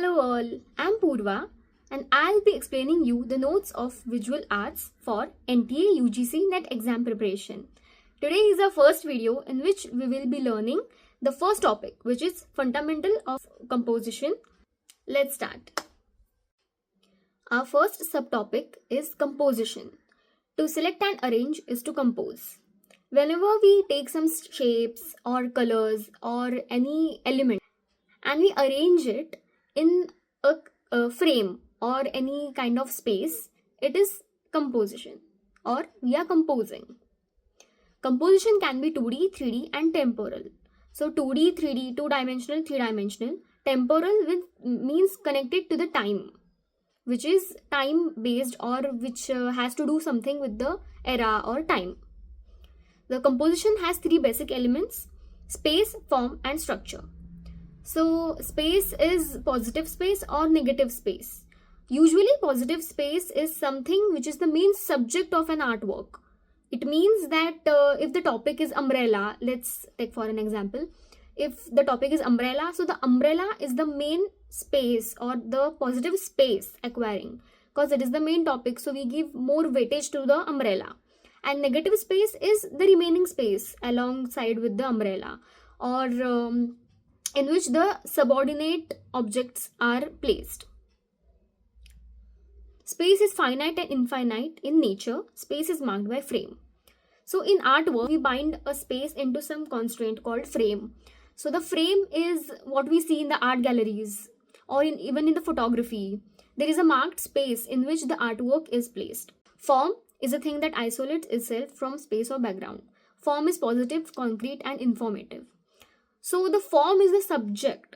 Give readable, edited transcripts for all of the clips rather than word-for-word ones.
Hello all, I'm Purva and I'll be explaining you the notes of visual arts for NTA UGC NET exam preparation. Today is our first video in which we will be learning the first topic, which is fundamental of composition. Let's start. Our first subtopic is composition. To select and arrange is to compose. Whenever we take some shapes or colors or any element and we arrange it in a frame or any kind of space, it is composition or we are composing. Composition can be 2D, 3D and temporal. So 2D, 3D, two-dimensional, three-dimensional. Temporal means connected to the time, which is time based or which has to do something with the era or time. The composition has three basic elements: space, form and structure. So space is positive space or negative space. Usually positive space is something which is the main subject of an artwork. It means that if the topic is umbrella, let's take for an example. If the topic is umbrella, so the umbrella is the main space or the positive space acquiring, because it is the main topic, so we give more weightage to the umbrella. And negative space is the remaining space alongside with the umbrella, or in which the subordinate objects are placed. Space is finite and infinite in nature. Space is marked by frame. So in artwork, we bind a space into some constraint called frame. So the frame is what we see in the art galleries or even in the photography. There is a marked space in which the artwork is placed. Form is a thing that isolates itself from space or background. Form is positive, concrete and informative. So the form is the subject.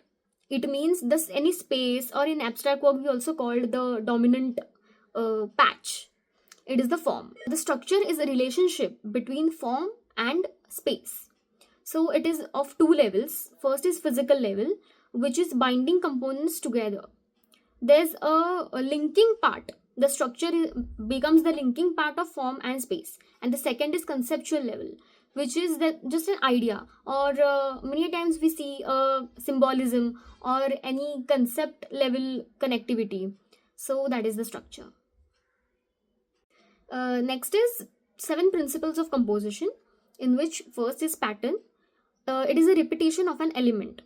It means this any space, or in abstract work we also called the dominant patch. It is the form. The structure is a relationship between form and space. So it is of two levels. First is physical level, which is binding components together. There's a linking part. The structure becomes the linking part of form and space. And the second is conceptual level, which is just an idea, or many times we see symbolism or any concept level connectivity. So that is the structure. Next is 7 principles of composition, in which first is pattern. It is a repetition of an element.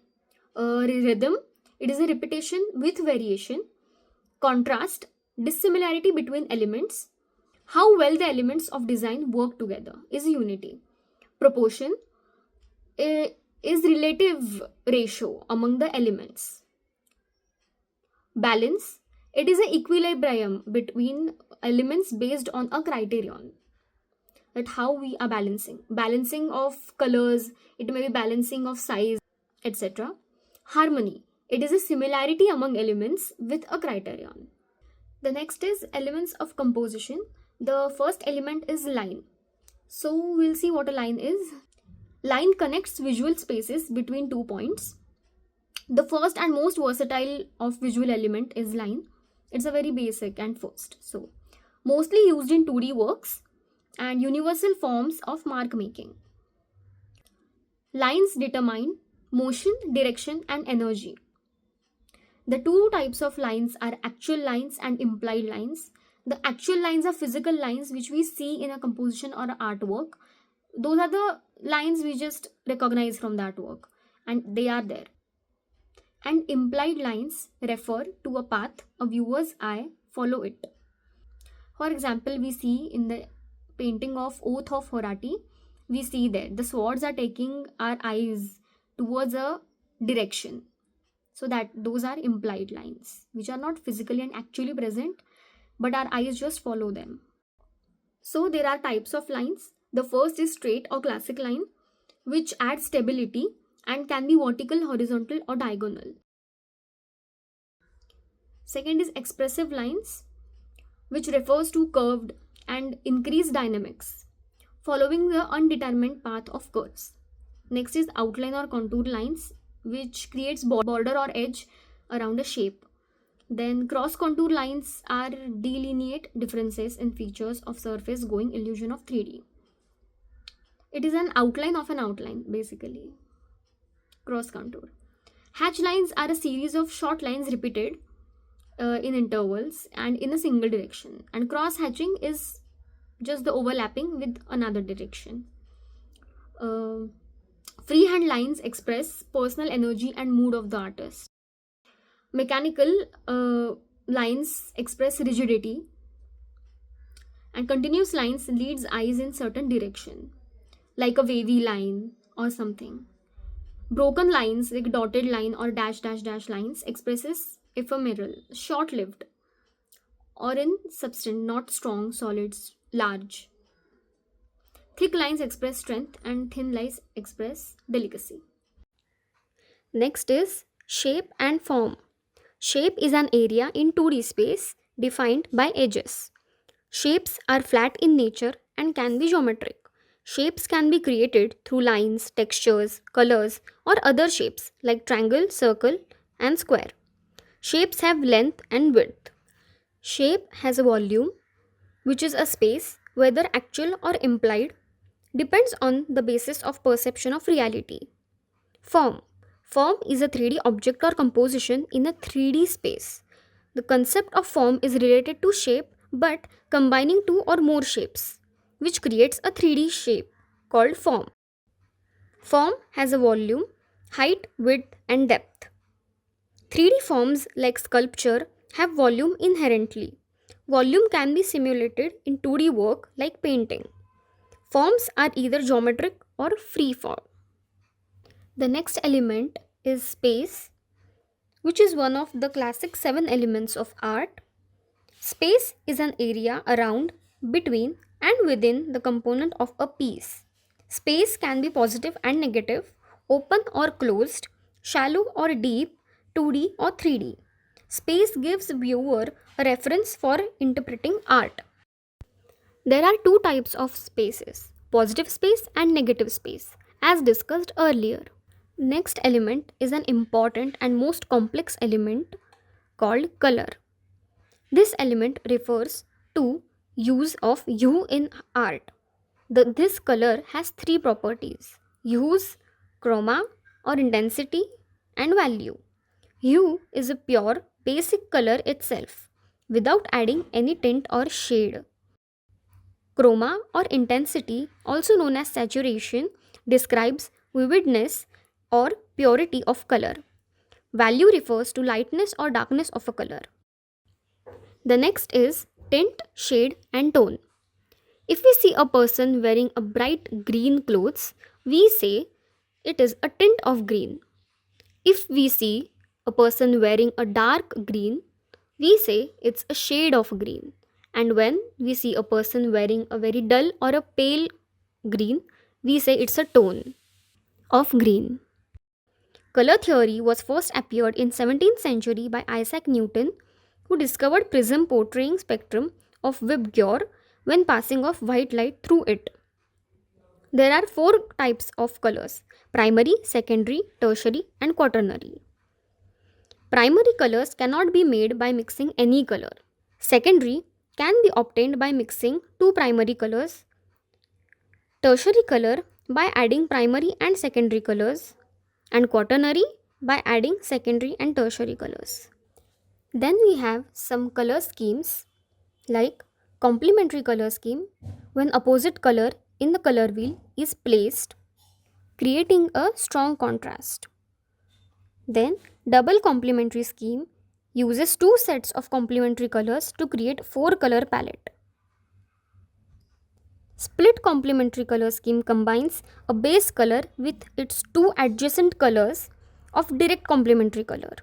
Rhythm, it is a repetition with variation. Contrast, dissimilarity between elements. How well the elements of design work together is unity. Proportion is relative ratio among the elements. Balance, it is an equilibrium between elements based on a criterion, that how we are balancing of colors, it may be balancing of size, etc. Harmony, it is a similarity among elements with a criterion. The next is elements of composition. The first element is line. So we'll see what a line is. Line connects visual spaces between 2 points. The first and most versatile of visual element is line. It's a very basic and first. So mostly used in 2D works and universal forms of mark making. Lines determine motion, direction and energy. The two types of lines are actual lines and implied lines. The actual lines are physical lines which we see in a composition or an artwork. Those are the lines we just recognize from the artwork and they are there. And implied lines refer to a path a viewer's eye follow it. For example, we see in the painting of Oath of Horati, we see there the swords are taking our eyes towards a direction. So that those are implied lines which are not physically and actually present, but our eyes just follow them. So there are types of lines. The first is straight or classic line, which adds stability and can be vertical, horizontal or diagonal. Second is expressive lines, which refers to curved and increased dynamics, following the undetermined path of curves. Next is outline or contour lines, which creates border or edge around a shape. Then cross contour lines are delineate differences in features of surface going illusion of 3D. It is an outline of an outline basically. Cross contour. Hatch lines are a series of short lines repeated in intervals and in a single direction. And cross hatching is just the overlapping with another direction. Uh, Freehand lines express personal energy and mood of the artist. Mechanical lines express rigidity, and continuous lines leads eyes in certain direction, like a wavy line or something. Broken lines, like dotted line or dash dash dash lines, expresses ephemeral, short-lived, or in substance, not strong, solids, large. Thick lines express strength, and thin lines express delicacy. Next is shape and form. Shape is an area in 2D space defined by edges. Shapes are flat in nature and can be geometric. Shapes can be created through lines, textures, colors, or other shapes like triangle, circle, and square. Shapes have length and width. Shape has a volume, which is a space, whether actual or implied, depends on the basis of perception of reality. Form. Form is a 3D object or composition in a 3D space. The concept of form is related to shape but combining two or more shapes, which creates a 3D shape called form. Form has a volume, height, width, and depth. 3D forms like sculpture have volume inherently. Volume can be simulated in 2D work like painting. Forms are either geometric or free form. The next element is space, which is one of the classic 7 elements of art. Space is an area around, between, and within the component of a piece. Space can be positive and negative, open or closed, shallow or deep, 2D or 3D. Space gives viewer a reference for interpreting art. There are two types of spaces, positive space and negative space, as discussed earlier. Next element is an important and most complex element called color. This element refers to use of hue in art. This color has three properties: hues, chroma or intensity, and value. Hue is a pure basic color itself without adding any tint or shade. Chroma or intensity, also known as saturation, describes vividness or purity of color. Value refers to lightness or darkness of a color. The next is tint, shade, and tone. If we see a person wearing a bright green clothes, we say it is a tint of green. If we see a person wearing a dark green, we say it's a shade of green. And when we see a person wearing a very dull or a pale green, we say it's a tone of green. Color theory was first appeared in 17th century by Isaac Newton, who discovered prism portraying spectrum of VIBGYOR when passing of white light through it. There are 4 types of colors: primary, secondary, tertiary, and quaternary. Primary colors cannot be made by mixing any color. Secondary can be obtained by mixing two primary colors. Tertiary color by adding primary and secondary colors, and quaternary by adding secondary and tertiary colors. Then we have some color schemes like complementary color scheme, when opposite color in the color wheel is placed, creating a strong contrast. Then double complementary scheme uses two sets of complementary colors to create 4 color palette. Split complementary color scheme combines a base color with its two adjacent colors of direct complementary color.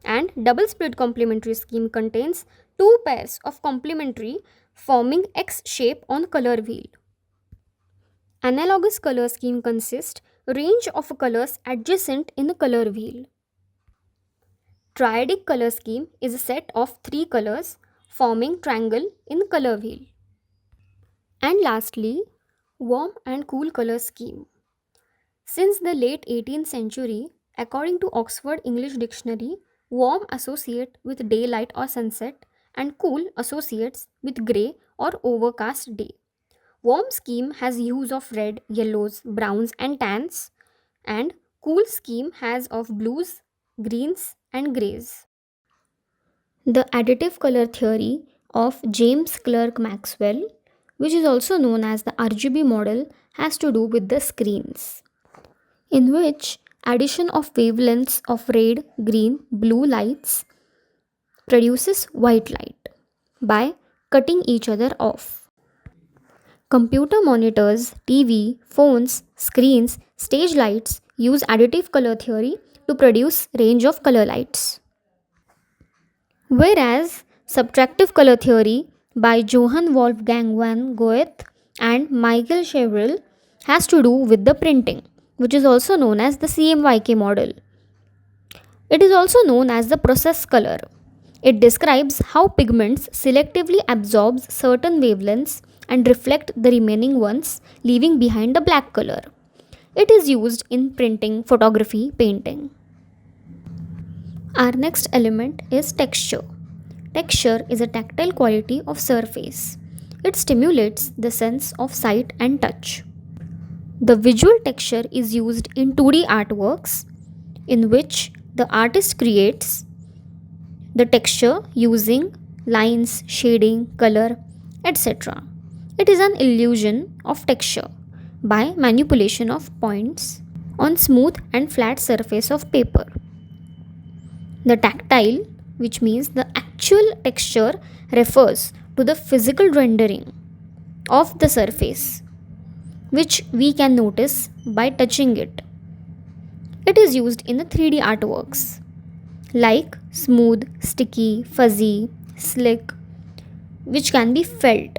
And double split complementary scheme contains two pairs of complementary forming X shape on color wheel. Analogous color scheme consists range of colors adjacent in the color wheel. Triadic color scheme is a set of 3 colors forming triangle in color wheel. And lastly, warm and cool color scheme. Since the late 18th century, according to Oxford English Dictionary, warm associate with daylight or sunset and cool associates with grey or overcast day. Warm scheme has hues of red, yellows, browns and tans, and cool scheme has of blues, greens and greys. The additive color theory of James Clerk Maxwell, which is also known as the RGB model, has to do with the screens, in which addition of wavelengths of red, green, blue lights produces white light by cutting each other off. Computer monitors, TV, phones, screens, stage lights use additive color theory to produce range of color lights. Whereas subtractive color theory by Johann Wolfgang van Goethe and Michael Chevreul has to do with the printing, which is also known as the CMYK model. It is also known as the process color. It describes how pigments selectively absorb certain wavelengths and reflect the remaining ones, leaving behind a black color. It is used in printing, photography, painting. Our next element is texture. Texture is a tactile quality of surface. It stimulates the sense of sight and touch. The visual texture is used in 2D artworks, in which the artist creates the texture using lines, shading, color, etc. It is an illusion of texture by manipulation of points on smooth and flat surface of paper. The tactile, which means the actual texture, refers to the physical rendering of the surface, which we can notice by touching it. It is used in the 3D artworks like smooth, sticky, fuzzy, slick, which can be felt.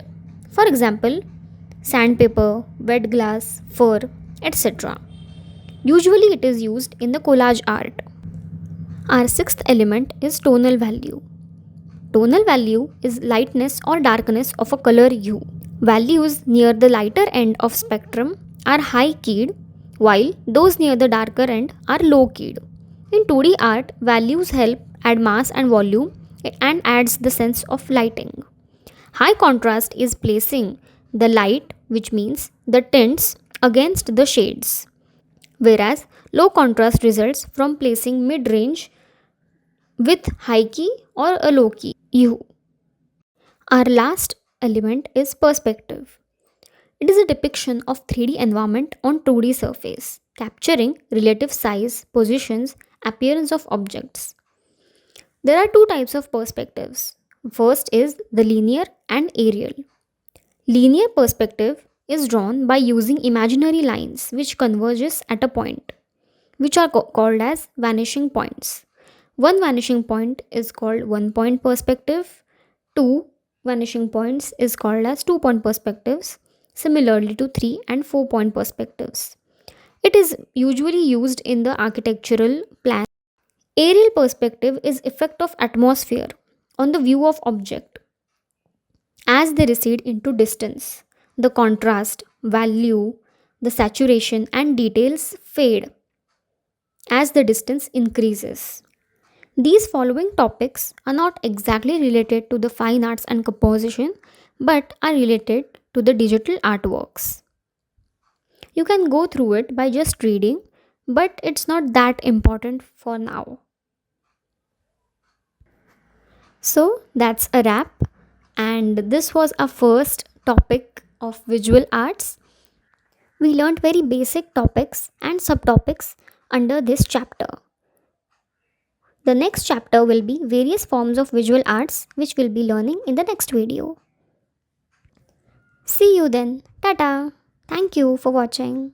For example, sandpaper, wet glass, fur, etc. Usually it is used in the collage art. Our sixth element is tonal value. Tonal value is lightness or darkness of a color hue. Values near the lighter end of spectrum are high keyed, while those near the darker end are low keyed. In 2D art, values help add mass and volume and adds the sense of lighting. High contrast is placing the light, which means the tints, against the shades, whereas low contrast results from placing mid-range with high key or a low key hue. Our last element is perspective. It is a depiction of 3D environment on 2D surface, capturing relative size, positions, appearance of objects. There are two types of perspectives. First is the linear and aerial. Linear perspective is drawn by using imaginary lines which converges at a point, which are called as vanishing points. One vanishing point is called one point perspective. Two vanishing points is called as 2 point perspectives, similarly to 3 and 4 point perspectives. It is usually used in the architectural plan. Aerial perspective is effect of atmosphere on the view of object as they recede into distance. The contrast, value, the saturation and details fade as the distance increases. These following topics are not exactly related to the fine arts and composition, but are related to the digital artworks. You can go through it by just reading, but it's not that important for now. So that's a wrap, and this was our first topic of visual arts. We learned very basic topics and subtopics under this chapter. The next chapter will be various forms of visual arts, which we'll be learning in the next video. See you then. Tata. Thank you for watching.